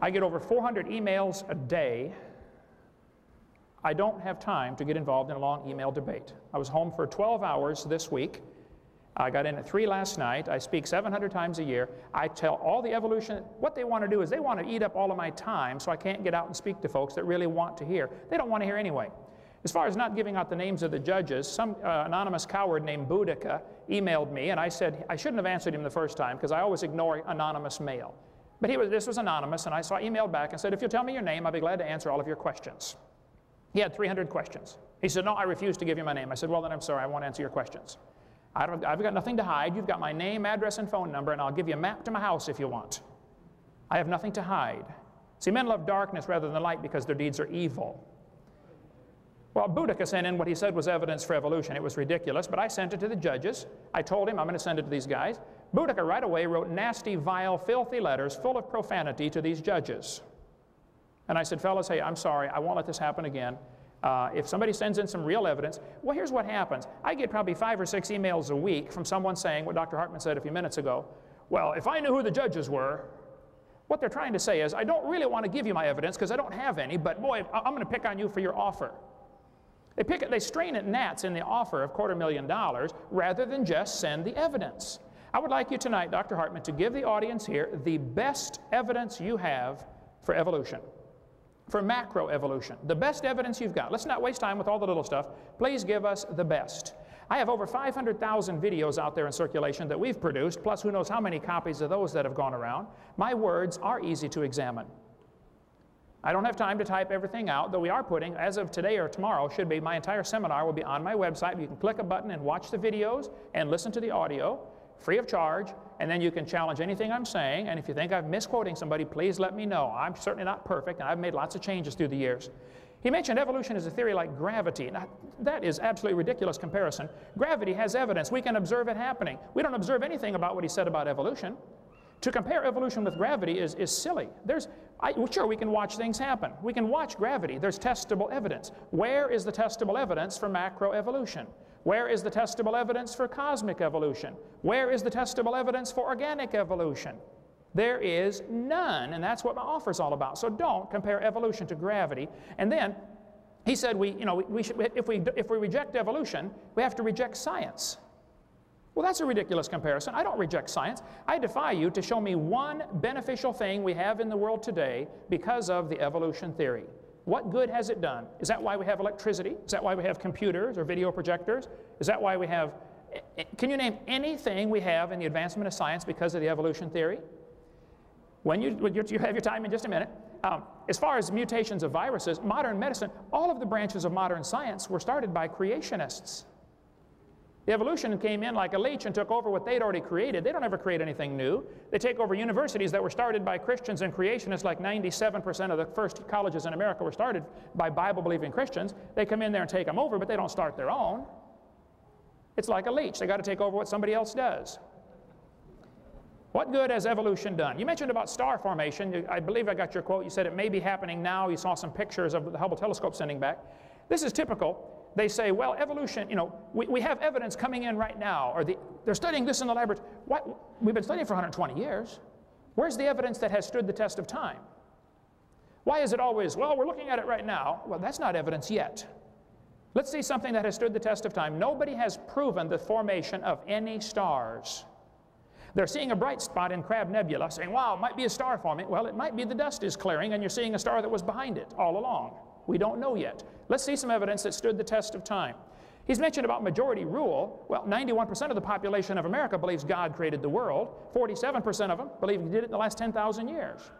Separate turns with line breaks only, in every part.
I get over 400 emails a day. I don't have time to get involved in a long email debate. I was home for 12 hours this week. I got in at 3 last night. I speak 700 times a year. I tell all the evolution, what they want to do is they want to eat up all of my time so I can't get out and speak to folks that really want to hear. They don't want to hear anyway. As far as not giving out the names of the judges, some anonymous coward named Boudica emailed me, and I said I shouldn't have answered him the first time because I always ignore anonymous mail. But this was anonymous, and so I emailed back and said, if you'll tell me your name, I'll be glad to answer all of your questions. He had 300 questions. He said, no, I refuse to give you my name. I said, well, then I'm sorry, I won't answer your questions. I've got nothing to hide. You've got my name, address, and phone number, and I'll give you a map to my house if you want. I have nothing to hide. See, men love darkness rather than light because their deeds are evil. Well, Boudica sent in what he said was evidence for evolution. It was ridiculous, but I sent it to the judges. I told him I'm going to send it to these guys. Boudica right away wrote nasty, vile, filthy letters full of profanity to these judges. And I said, fellas, hey, I'm sorry, I won't let this happen again. If somebody sends in some real evidence, well, here's what happens. I get probably 5 or 6 emails a week from someone saying what Dr. Hartman said a few minutes ago. Well, if I knew who the judges were, what they're trying to say is, I don't really want to give you my evidence because I don't have any, but boy, I'm going to pick on you for your offer. They strain at gnats in the offer of $250,000 rather than just send the evidence. I would like you tonight, Dr. Hartman, to give the audience here the best evidence you have for evolution. For macroevolution, the best evidence you've got. Let's not waste time with all the little stuff. Please give us the best. I have over 500,000 videos out there in circulation that we've produced, plus who knows how many copies of those that have gone around. My words are easy to examine. I don't have time to type everything out, though we are putting, as of today or tomorrow, should be, my entire seminar will be on my website. You can click a button and watch the videos and listen to the audio, free of charge, and then you can challenge anything I'm saying, and if you think I'm misquoting somebody, please let me know. I'm certainly not perfect, and I've made lots of changes through the years. He mentioned evolution as a theory like gravity. Now, that is absolutely ridiculous comparison. Gravity has evidence. We can observe it happening. We don't observe anything about what he said about evolution. To compare evolution with gravity is silly. Sure, we can watch things happen. We can watch gravity. There's testable evidence. Where is the testable evidence for macroevolution? Where is the testable evidence for cosmic evolution? Where is the testable evidence for organic evolution? There is none, and that's what my offer is all about. So don't compare evolution to gravity. And then he said, if we reject evolution, we have to reject science. Well, that's a ridiculous comparison. I don't reject science. I defy you to show me one beneficial thing we have in the world today because of the evolution theory. What good has it done? Is that why we have electricity? Is that why we have computers or video projectors? Is that why we have... Can you name anything we have in the advancement of science because of the evolution theory? When you have your time in just a minute. As far as mutations of viruses, modern medicine, all of the branches of modern science were started by creationists. The evolution came in like a leech and took over what they'd already created. They don't ever create anything new. They take over universities that were started by Christians and creationists, like 97% of the first colleges in America were started by Bible-believing Christians. They come in there and take them over, but they don't start their own. It's like a leech. They got to take over what somebody else does. What good has evolution done? You mentioned about star formation. I believe I got your quote. You said it may be happening now. You saw some pictures of the Hubble telescope sending back. This is typical. They say, well, evolution, we have evidence coming in right now, or they're studying this in the laboratory. We've been studying for 120 years. Where's the evidence that has stood the test of time? Why is it always, well, we're looking at it right now? Well, that's not evidence yet. Let's see something that has stood the test of time. Nobody has proven the formation of any stars. They're seeing a bright spot in Crab Nebula, saying, wow, it might be a star forming. Well, it might be the dust is clearing, and you're seeing a star that was behind it all along. We don't know yet. Let's see some evidence that stood the test of time. He's mentioned about majority rule. Well, 91% of the population of America believes God created the world. 47% of them believe He did it in the last 10,000 years.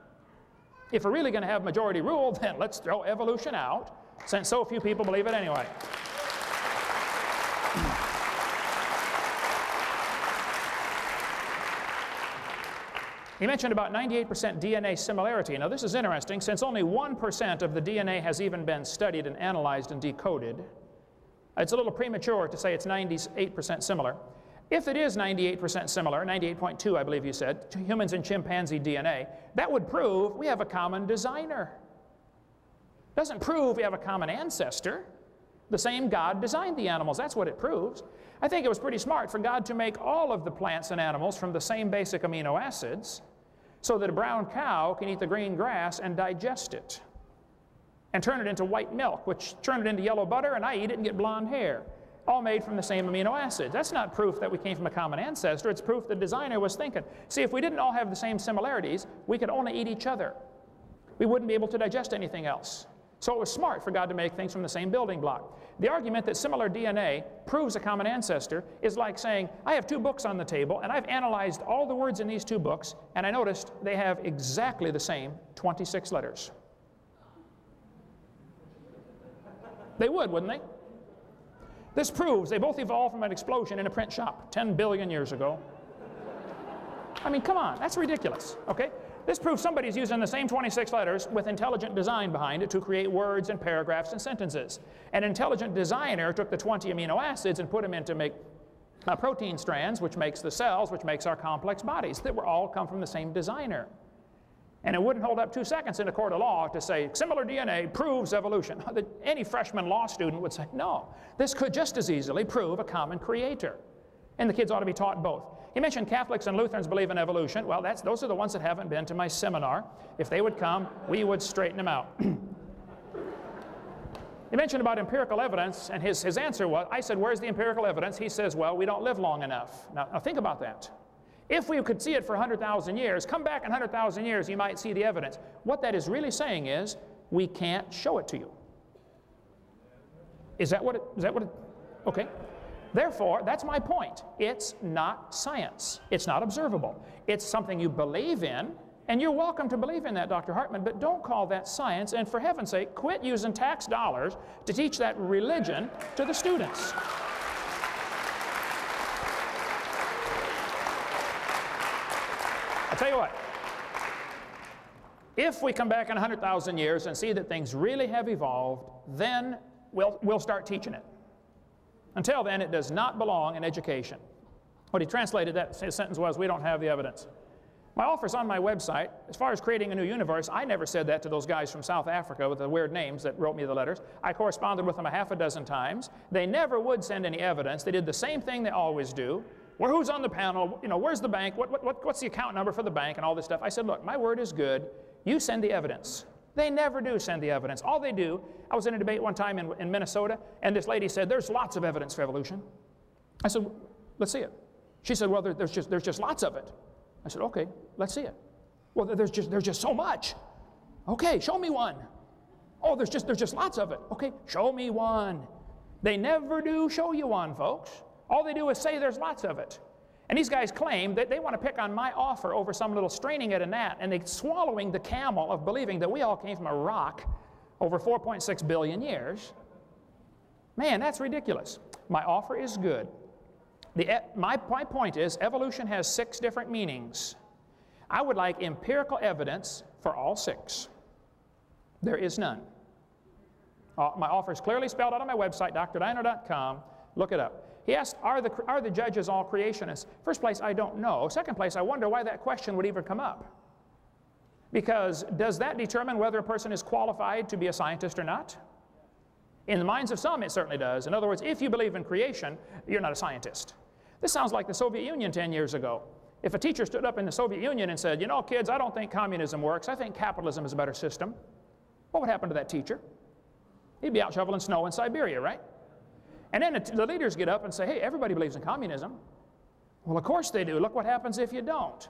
If we're really going to have majority rule, then let's throw evolution out, since so few people believe it anyway. He mentioned about 98% DNA similarity. Now this is interesting, since only 1% of the DNA has even been studied and analyzed and decoded. It's a little premature to say it's 98% similar. If it is 98% similar, 98.2 I believe you said, to humans and chimpanzee DNA, that would prove we have a common designer. Doesn't prove we have a common ancestor. The same God designed the animals. That's what it proves. I think it was pretty smart for God to make all of the plants and animals from the same basic amino acids. so that a brown cow can eat the green grass and digest it and turn it into white milk, which turned it into yellow butter, and I eat it and get blonde hair, all made from the same amino acids. That's not proof that we came from a common ancestor. It's proof the designer was thinking. See, if we didn't all have the same similarities, we could only eat each other. We wouldn't be able to digest anything else. So it was smart for God to make things from the same building block. The argument that similar DNA proves a common ancestor is like saying, I have 2 books on the table, and I've analyzed all the words in these 2 books, and I noticed they have exactly the same 26 letters. They would, wouldn't they? This proves they both evolved from an explosion in a print shop 10 billion years ago. I mean, come on, that's ridiculous, okay? This proves somebody's using the same 26 letters with intelligent design behind it to create words and paragraphs and sentences. An intelligent designer took the 20 amino acids and put them in to make protein strands, which makes the cells, which makes our complex bodies, that were all come from the same designer. And it wouldn't hold up 2 seconds in a court of law to say, similar DNA proves evolution. Any freshman law student would say, no, this could just as easily prove a common creator. And the kids ought to be taught both. He mentioned Catholics and Lutherans believe in evolution. Well, those are the ones that haven't been to my seminar. If they would come, we would straighten them out. He mentioned about empirical evidence, and his answer was, I said, where's the empirical evidence? He says, well, we don't live long enough. Now think about that. If we could see it for 100,000 years, come back in 100,000 years, you might see the evidence. What that is really saying is, we can't show it to you. Is that what it, okay. Therefore, that's my point. It's not science. It's not observable. It's something you believe in, and you're welcome to believe in that, Dr. Hartman, but don't call that science, and for heaven's sake, quit using tax dollars to teach that religion to the students. I'll tell you what, if we come back in 100,000 years and see that things really have evolved, then we'll start teaching it. Until then, it does not belong in education. What he translated that sentence was, we don't have the evidence. My offer's on my website. As far as creating a new universe, I never said that to those guys from South Africa with the weird names that wrote me the letters. I corresponded with them a half a dozen times. They never would send any evidence. They did the same thing they always do. Well, who's on the panel? You know, where's the bank? What's the account number for the bank and all this stuff? I said, look, my word is good. You send the evidence. They never do send the evidence. All they do, I was in a debate one time in Minnesota, and this lady said, there's lots of evidence for evolution. I said, let's see it. She said, well, there's just lots of it. I said, okay, let's see it. Well, there's just so much. Okay, show me one. Oh, there's just lots of it. Okay, show me one. They never do show you one, folks. All they do is say there's lots of it. And these guys claim that they want to pick on my offer over some little straining at a gnat, and they're swallowing the camel of believing that we all came from a rock over 4.6 billion years. Man, that's ridiculous. My offer is good. My point is, evolution has 6 different meanings. I would like empirical evidence for all 6. There is none. My offer is clearly spelled out on my website, drdiner.com. Look it up. He asked, are the judges all creationists? First place, I don't know. Second place, I wonder why that question would even come up. Because does that determine whether a person is qualified to be a scientist or not? In the minds of some, it certainly does. In other words, if you believe in creation, you're not a scientist. This sounds like the Soviet Union 10 years ago. If a teacher stood up in the Soviet Union and said, you know, kids, I don't think communism works. I think capitalism is a better system. What would happen to that teacher? He'd be out shoveling snow in Siberia, right? And then the leaders get up and say, hey, everybody believes in communism. Well, of course they do. Look what happens if you don't.